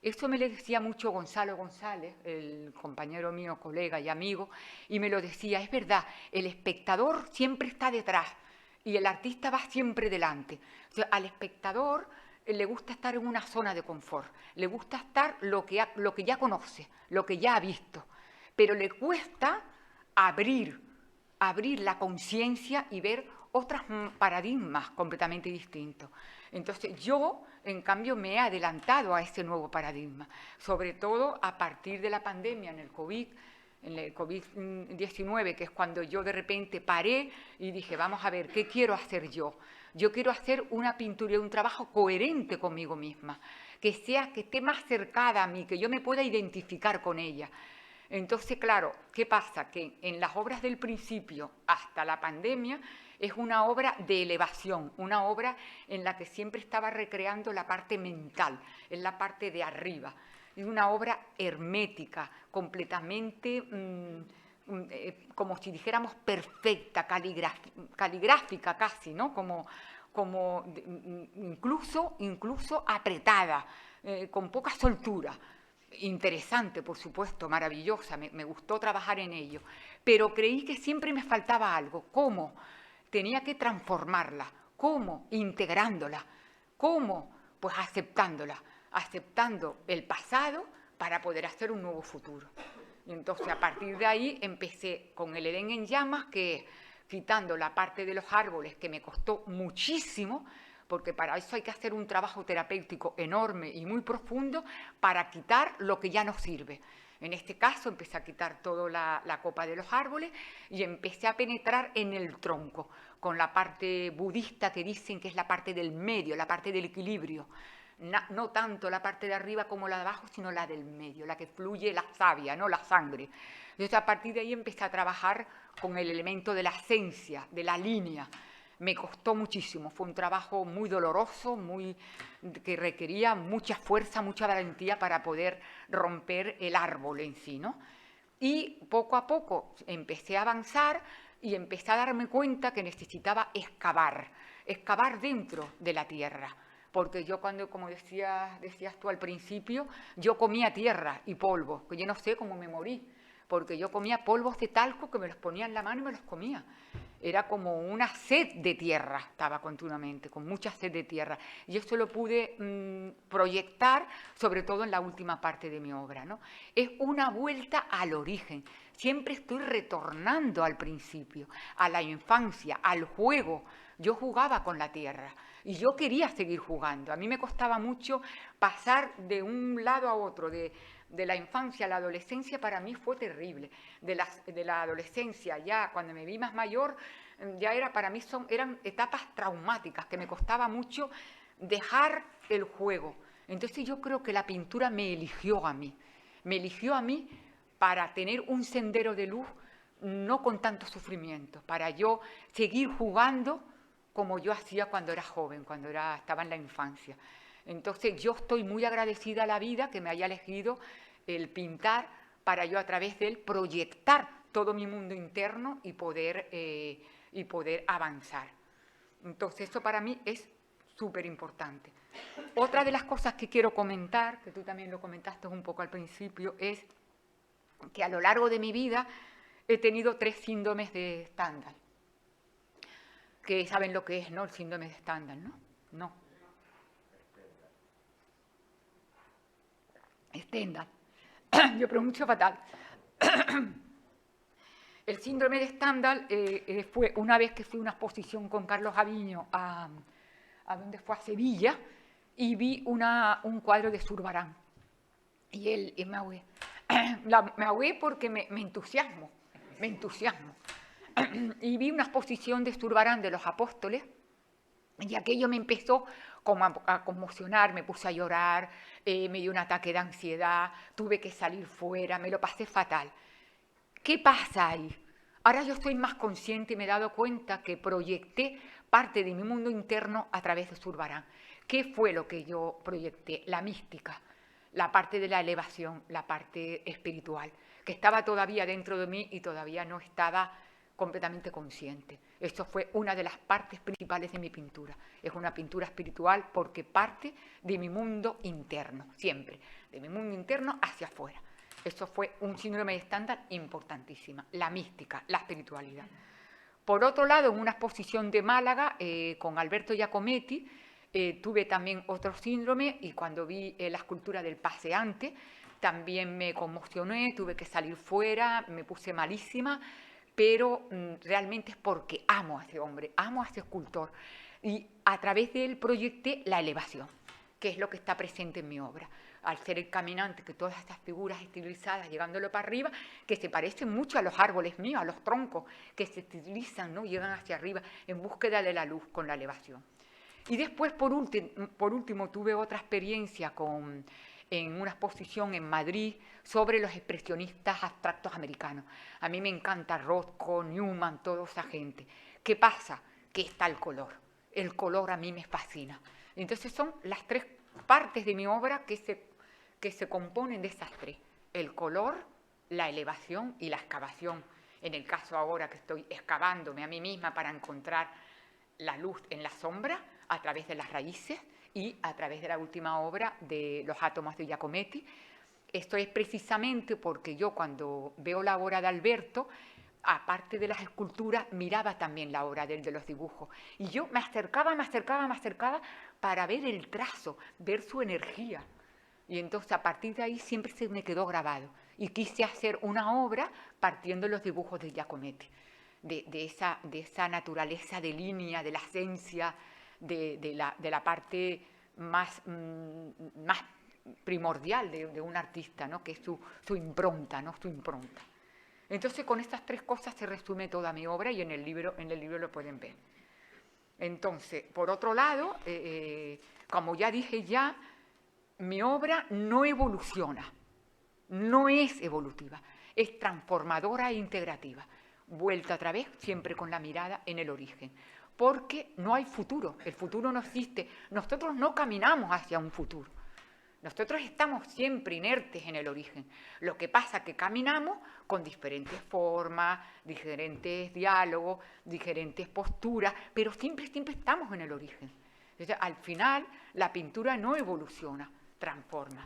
Eso me lo decía mucho Gonzalo González, el compañero mío, colega y amigo, y me lo decía, es verdad, el espectador siempre está detrás y el artista va siempre delante. O sea, al espectador le gusta estar en una zona de confort, le gusta estar lo que ya conoce, lo que ya ha visto, pero le cuesta abrir la conciencia y ver otros paradigmas completamente distintos. Entonces yo, en cambio, me he adelantado a ese nuevo paradigma, sobre todo a partir de la pandemia en el COVID-19, que es cuando yo de repente paré y dije, vamos a ver, ¿qué quiero hacer yo? Yo quiero hacer una pintura y un trabajo coherente conmigo misma, que esté más cercana a mí, que yo me pueda identificar con ella. Entonces, claro, ¿qué pasa? Que en las obras del principio hasta la pandemia es una obra de elevación, una obra en la que siempre estaba recreando la parte mental, en la parte de arriba. Es una obra hermética, completamente, como si dijéramos, perfecta, caligráfica casi, ¿no? Como incluso apretada, con poca soltura. Interesante, por supuesto, maravillosa, me gustó trabajar en ello, pero creí que siempre me faltaba algo. ¿Cómo? Tenía que transformarla. ¿Cómo? Integrándola. ¿Cómo? Pues aceptándola, aceptando el pasado para poder hacer un nuevo futuro. Y entonces, a partir de ahí, empecé con el Edén en llamas, que quitando la parte de los árboles, que me costó muchísimo, porque para eso hay que hacer un trabajo terapéutico enorme y muy profundo para quitar lo que ya no sirve. En este caso empecé a quitar toda la copa de los árboles y empecé a penetrar en el tronco, con la parte budista que dicen que es la parte del medio, la parte del equilibrio. No tanto la parte de arriba como la de abajo, sino la del medio, la que fluye la savia, no la sangre. Entonces, a partir de ahí empecé a trabajar con el elemento de la esencia, de la línea. Me costó muchísimo, fue un trabajo muy doloroso, que requería mucha fuerza, mucha valentía para poder romper el árbol en sí, ¿no? Y poco a poco empecé a avanzar y empecé a darme cuenta que necesitaba excavar dentro de la tierra. Porque yo cuando, como decías tú al principio, yo comía tierra y polvo, que yo no sé cómo me morí, porque yo comía polvos de talco que me los ponía en la mano y me los comía. Era como una sed de tierra, estaba continuamente, con mucha sed de tierra. Y esto lo pude proyectar, sobre todo en la última parte de mi obra, ¿no? Es una vuelta al origen. Siempre estoy retornando al principio, a la infancia, al juego. Yo jugaba con la tierra y yo quería seguir jugando. A mí me costaba mucho pasar de un lado a otro, de la infancia a la adolescencia. Para mí fue terrible. De la adolescencia, ya cuando me vi más mayor, para mí eran etapas traumáticas, que me costaba mucho dejar el juego. Entonces yo creo que la pintura me eligió a mí para tener un sendero de luz, no con tanto sufrimiento, para yo seguir jugando como yo hacía cuando era joven, estaba en la infancia. Entonces yo estoy muy agradecida a la vida que me haya elegido el pintar para yo a través de él proyectar todo mi mundo interno y poder avanzar. Entonces eso para mí es súper importante. Otra de las cosas que quiero comentar, que tú también lo comentaste un poco al principio, es que a lo largo de mi vida he tenido 3 síndromes de Stendhal. Que saben lo que es, ¿no? El síndrome de Stendhal, ¿no? No. Stendhal. Yo pronuncio fatal. El síndrome de Stendhal fue una vez que fui a una exposición con Carlos Aviño a donde fue a Sevilla, y vi un cuadro de Zurbarán. Y me ahogué. Me ahogué porque me entusiasmo. Y vi una exposición de Zurbarán de los Apóstoles, y aquello me empezó como a conmocionar, me puse a llorar, me dio un ataque de ansiedad, tuve que salir fuera, me lo pasé fatal. ¿Qué pasa ahí? Ahora yo estoy más consciente y me he dado cuenta que proyecté parte de mi mundo interno a través de Zurbarán, ¿Qué fue lo que yo proyecté? La mística, la parte de la elevación, la parte espiritual, que estaba todavía dentro de mí y todavía no estaba completamente consciente. Eso fue una de las partes principales de mi pintura. Es una pintura espiritual porque parte de mi mundo interno, siempre, de mi mundo interno hacia afuera. Eso fue un síndrome de estándar importantísima, la mística, la espiritualidad. Por otro lado, en una exposición de Málaga con Alberto Giacometti, tuve también otro síndrome y cuando vi la escultura del paseante también me conmocioné, tuve que salir fuera, me puse malísima, pero realmente es porque amo a ese hombre, amo a ese escultor y a través de él proyecté la elevación, que es lo que está presente en mi obra. Al ser el caminante, que todas estas figuras estilizadas llegándolo para arriba, que se parecen mucho a los árboles míos, a los troncos, que se estilizan, ¿no? Llegan hacia arriba en búsqueda de la luz con la elevación. Y después, por último, tuve otra experiencia en una exposición en Madrid sobre los expresionistas abstractos americanos. A mí me encanta Rothko, Newman, toda esa gente. ¿Qué pasa? Que está el color. El color a mí me fascina. Entonces son las tres partes de mi obra que se componen de esas tres. El color, la elevación y la excavación. En el caso ahora que estoy excavándome a mí misma para encontrar la luz en la sombra a través de las raíces y a través de la última obra de los átomos de Giacometti. Esto es precisamente porque yo cuando veo la obra de Alberto, aparte de las esculturas, miraba también la obra de los dibujos. Y yo me acercaba para ver el trazo, ver su energía. Y entonces a partir de ahí siempre se me quedó grabado. Y quise hacer una obra partiendo de los dibujos de Giacometti, de esa naturaleza de línea, de la esencia, de la parte más primordial de un artista, ¿no? Que es su impronta, ¿no? Su impronta. Entonces con estas tres cosas se resume toda mi obra y en el libro lo pueden ver. Entonces, por otro lado, como ya dije mi obra no evoluciona, no es evolutiva, es transformadora e integrativa. Vuelta otra vez, siempre con la mirada en el origen. Porque no hay futuro, el futuro no existe. Nosotros no caminamos hacia un futuro. Nosotros estamos siempre inertes en el origen. Lo que pasa es que caminamos con diferentes formas, diferentes diálogos, diferentes posturas, pero siempre estamos en el origen. Entonces, al final, la pintura no evoluciona, transforma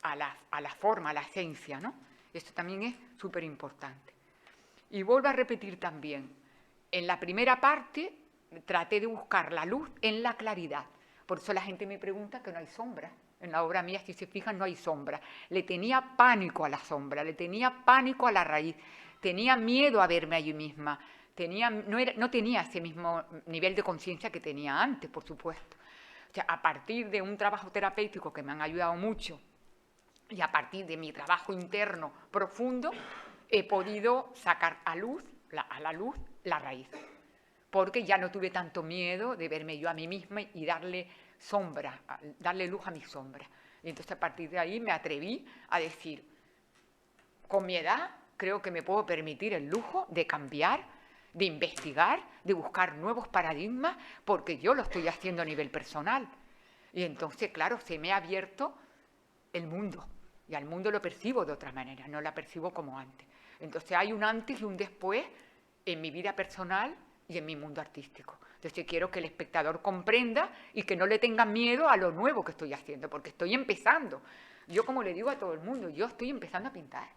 a la forma, a la esencia, ¿no? Esto también es súper importante. Y vuelvo a repetir también, en la primera parte traté de buscar la luz en la claridad. Por eso la gente me pregunta que no hay sombra. En la obra mía, si se fijan, no hay sombra. Le tenía pánico a la sombra, le tenía pánico a la raíz, tenía miedo a verme allí misma. No tenía ese mismo nivel de conciencia que tenía antes, por supuesto. O sea, a partir de un trabajo terapéutico que me han ayudado mucho y a partir de mi trabajo interno profundo, he podido sacar a la luz la raíz. Porque ya no tuve tanto miedo de verme yo a mí misma y darle sombra, darle luz a mi sombra. Y entonces a partir de ahí me atreví a decir, con mi edad creo que me puedo permitir el lujo de cambiar, de investigar, de buscar nuevos paradigmas, porque yo lo estoy haciendo a nivel personal. Y entonces, claro, se me ha abierto el mundo. Y al mundo lo percibo de otra manera, no la percibo como antes. Entonces hay un antes y un después en mi vida personal y en mi mundo artístico. Entonces quiero que el espectador comprenda y que no le tenga miedo a lo nuevo que estoy haciendo, porque estoy empezando. Yo, como le digo a todo el mundo, yo estoy empezando a pintar.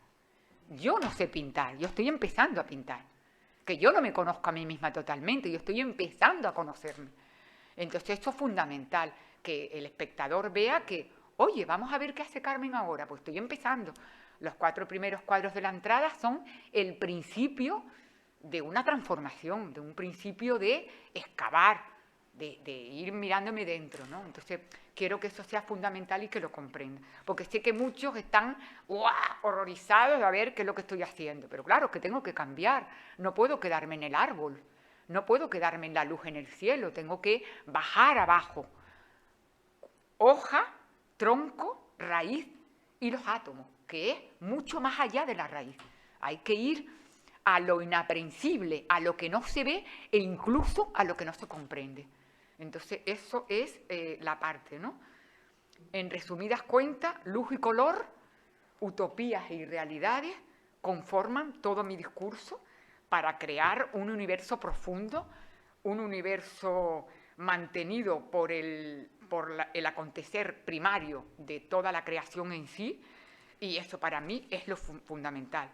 Yo no sé pintar, yo estoy empezando a pintar. Que yo no me conozco a mí misma totalmente, yo estoy empezando a conocerme. Entonces esto es fundamental, que el espectador vea que, oye, vamos a ver qué hace Carmen ahora, pues estoy empezando. Los 4 primeros cuadros de la entrada son el principio de una transformación, de un principio de excavar, de ir mirándome dentro, ¿no? Entonces, quiero que eso sea fundamental y que lo comprendan, porque sé que muchos están horrorizados de ver qué es lo que estoy haciendo, pero claro, que tengo que cambiar, no puedo quedarme en el árbol, no puedo quedarme en la luz en el cielo, tengo que bajar abajo, hoja, tronco, raíz y los átomos, que es mucho más allá de la raíz. Hay que ir a lo inaprensible, a lo que no se ve e incluso a lo que no se comprende. Entonces, eso es la parte, ¿no? En resumidas cuentas, luz y color, utopías y realidades conforman todo mi discurso para crear un universo profundo, un universo mantenido por el acontecer primario de toda la creación en sí, y eso para mí es lo fundamental.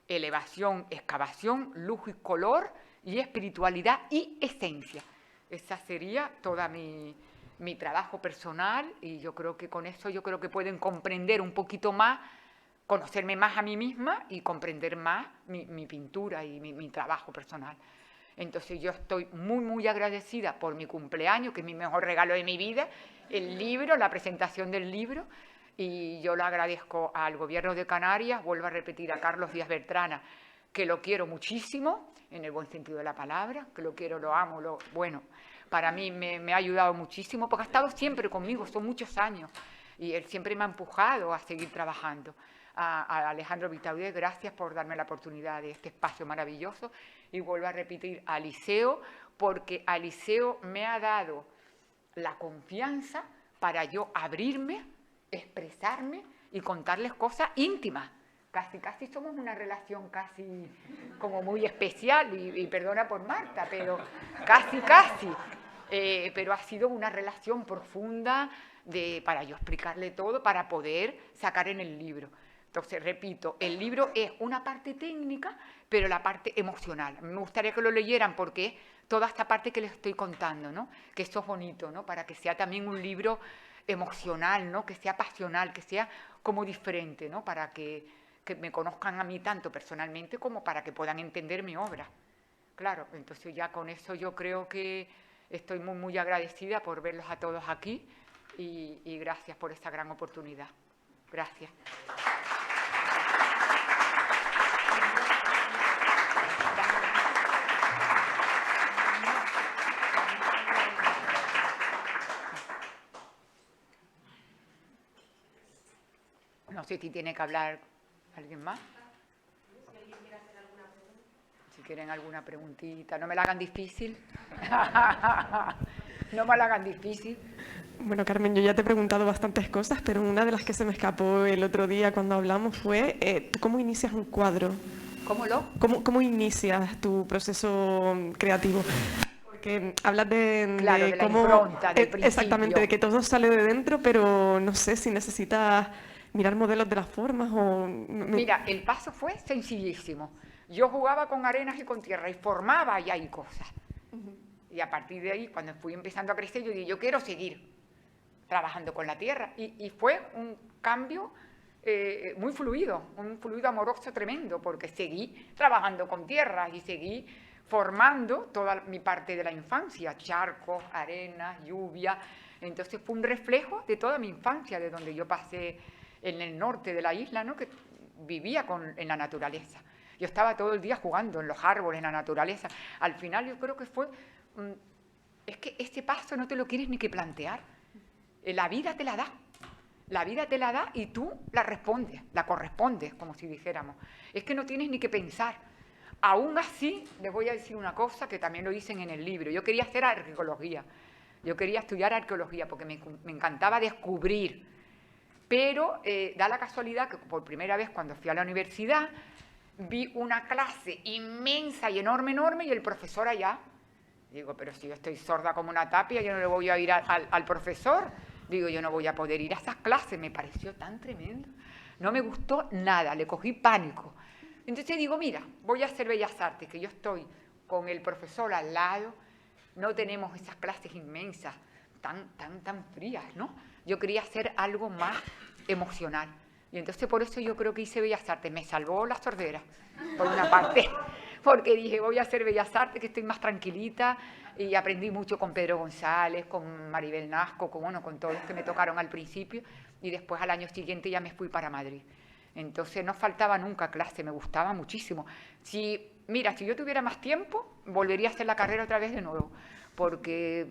Elevación, excavación, luz y color, y espiritualidad y esencia. Esa sería toda mi trabajo personal, y yo creo que con eso pueden comprender un poquito más, conocerme más a mí misma y comprender más mi pintura y mi trabajo personal. Entonces yo estoy muy, muy agradecida por mi cumpleaños, que es mi mejor regalo de mi vida, el libro, la presentación del libro, y yo lo agradezco al Gobierno de Canarias, vuelvo a repetir, a Carlos Díaz Bertrana, que lo quiero muchísimo, en el buen sentido de la palabra, que lo quiero, lo amo, bueno, para mí me ha ayudado muchísimo, porque ha estado siempre conmigo, son muchos años, y él siempre me ha empujado a seguir trabajando. A Alejandro Vitaudé, gracias por darme la oportunidad de este espacio maravilloso, y vuelvo a repetir a Liceo, porque a Liceo me ha dado la confianza para yo abrirme, expresarme y contarles cosas íntimas. Casi somos una relación casi como muy especial, y perdona por Marta, pero casi. Pero ha sido una relación profunda para yo explicarle todo, para poder sacar en el libro. Entonces, repito, el libro es una parte técnica, pero la parte emocional. Me gustaría que lo leyeran porque es toda esta parte que les estoy contando, ¿no? Que eso es bonito, ¿no? Para que sea también un libro emocional, ¿no? Que sea pasional, que sea como diferente, ¿no? Para que me conozcan a mí tanto personalmente como para que puedan entender mi obra. Claro, entonces ya con eso yo creo que estoy muy, muy agradecida por verlos a todos aquí, y gracias por esta gran oportunidad. Gracias. No sé si tiene que hablar alguien más. Si quieren alguna preguntita, no me la hagan difícil. No me la hagan difícil. Bueno, Carmen, yo ya te he preguntado bastantes cosas, pero una de las que se me escapó el otro día cuando hablamos fue ¿cómo inicias un cuadro? ¿Cómo inicias tu proceso creativo? Porque hablas de la cómo... impronta del principio. Exactamente, de que todo sale de dentro, pero no sé si necesitas mirar modelos de las formas o... Mira, el paso fue sencillísimo. Yo jugaba con arenas y con tierra y formaba y hay cosas. Y a partir de ahí, cuando fui empezando a crecer, yo dije, yo quiero seguir trabajando con la tierra. Y fue un cambio muy fluido, un fluido amoroso tremendo, porque seguí trabajando con tierra y seguí formando toda mi parte de la infancia, charcos, arenas, lluvia. Entonces fue un reflejo de toda mi infancia, de donde yo pasé en el norte de la isla, ¿no? Que vivía en la naturaleza. Yo estaba todo el día jugando en los árboles, en la naturaleza. Al final yo creo que fue... es que este paso no te lo quieres ni que plantear. La vida te la da. La vida te la da y tú la respondes, la correspondes, como si dijéramos. Es que no tienes ni que pensar. Aún así, les voy a decir una cosa que también lo dicen en el libro. Yo quería hacer arqueología. Yo quería estudiar arqueología porque me encantaba descubrir. Pero da la casualidad que por primera vez cuando fui a la universidad vi una clase inmensa y enorme, y el profesor allá. Digo, pero si yo estoy sorda como una tapia, yo no le voy a ir al profesor. Digo, yo no voy a poder ir a esas clases. Me pareció tan tremendo. No me gustó nada, le cogí pánico. Entonces digo, mira, voy a hacer Bellas Artes, que yo estoy con el profesor al lado. No tenemos esas clases inmensas, tan frías, ¿no? Yo quería hacer algo más emocional. Y entonces por eso yo creo que hice Bellas Artes. Me salvó la sordera, por una parte, porque dije, voy a hacer Bellas Artes, que estoy más tranquilita, y aprendí mucho con Pedro González, con Maribel Nasco, con todos los que me tocaron al principio, y después al año siguiente ya me fui para Madrid. Entonces no faltaba nunca clase, me gustaba muchísimo. Mira, si yo tuviera más tiempo, volvería a hacer la carrera otra vez de nuevo, porque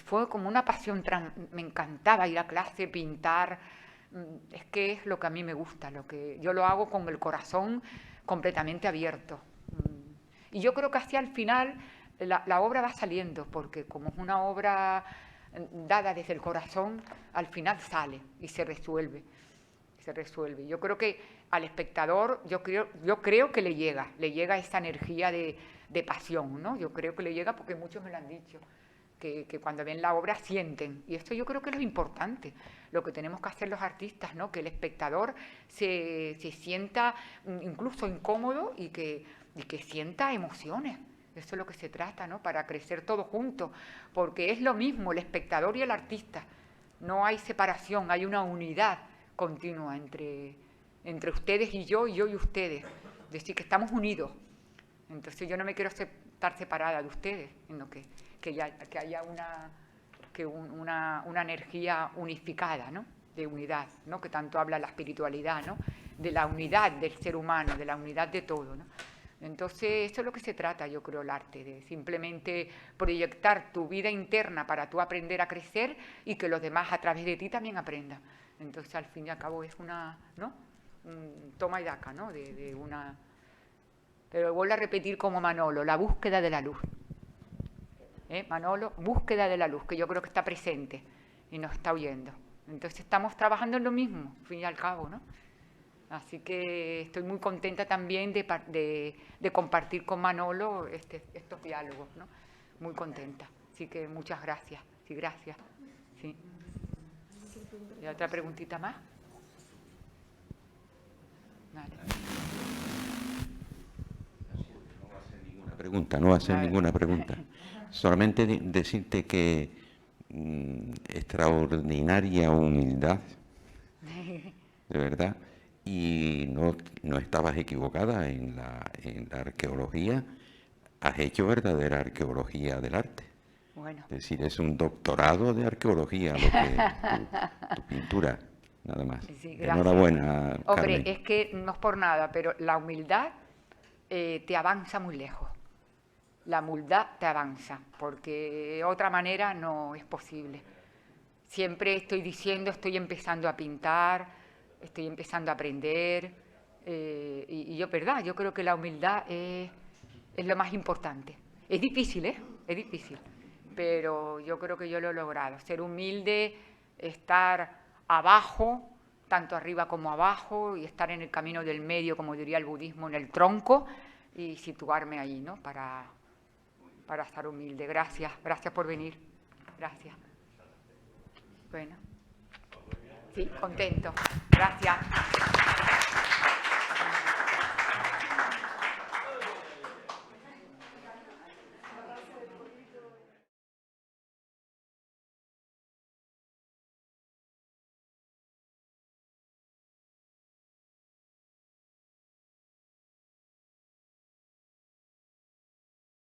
fue como una pasión, me encantaba ir a clase, pintar. Es que es lo que a mí me gusta, yo lo hago con el corazón completamente abierto. Y yo creo que así al final la obra va saliendo, porque como es una obra dada desde el corazón, al final sale y se resuelve. Se resuelve. Yo creo que al espectador, yo creo que le llega esa energía de pasión, ¿no? Yo creo que le llega porque muchos me lo han dicho, que cuando ven la obra sienten. Y esto yo creo que es lo importante, lo que tenemos que hacer los artistas, ¿no? Que el espectador se sienta incluso incómodo y que sienta emociones. Eso es lo que se trata, ¿no? Para crecer todos juntos, porque es lo mismo el espectador y el artista. No hay separación, hay una unidad continua entre ustedes y yo y ustedes. Es decir, que estamos unidos. Entonces yo no me quiero estar separada de ustedes, sino que haya una energía unificada, ¿no? De unidad, ¿no? Que tanto habla la espiritualidad, ¿no? De la unidad del ser humano, de la unidad de todo, ¿no? Entonces, eso es lo que se trata, yo creo, el arte, de simplemente proyectar tu vida interna para tú aprender a crecer y que los demás a través de ti también aprendan. Entonces, al fin y al cabo, es una, ¿no? Un toma y daca, ¿no? De una... Pero vuelvo a repetir como Manolo, la búsqueda de la luz. Manolo, búsqueda de la luz, que yo creo que está presente y nos está oyendo. Entonces, estamos trabajando en lo mismo, al fin y al cabo, ¿no? Así que estoy muy contenta también de compartir con Manolo estos diálogos, ¿no? Muy contenta. Así que muchas gracias. Sí, gracias. Sí. ¿Y otra preguntita más? Vale. No va a hacer ninguna pregunta. Solamente decirte que extraordinaria humildad, de verdad. Y no estabas equivocada en la arqueología, has hecho verdadera arqueología del arte. Bueno. Es decir, es un doctorado de arqueología lo que tu pintura, nada más. Sí, gracias. Enhorabuena, Hombre, Carmen. es que no es por nada, pero la humildad te avanza muy lejos. La humildad te avanza, porque de otra manera no es posible. Siempre estoy diciendo, estoy empezando a pintar, estoy empezando a aprender, y yo, ¿verdad? Yo creo que la humildad es lo más importante. Es difícil, es difícil, pero yo creo que yo lo he logrado. Ser humilde, estar abajo, tanto arriba como abajo, y estar en el camino del medio, como diría el budismo, en el tronco, y situarme ahí, ¿no? Para estar humilde. Gracias por venir. Gracias. Bueno. Sí, contento. Gracias.